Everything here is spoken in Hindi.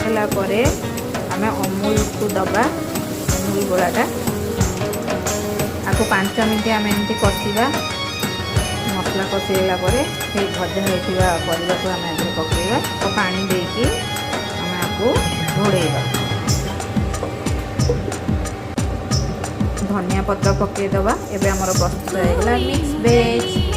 ହେଇଗଲା ପରେ ଆମେ अमूल को दबा अमूल गोलाटा आपको 5 मिनट आम एमती कषा मसला कषीगला भजा होता परिवा को आम पकड़ा तो पानी देकी आम आपको घोड़ेबा धनिया पत्र पकईदबा एबे हमर प्रस्तुत होगा मिक्स वेज।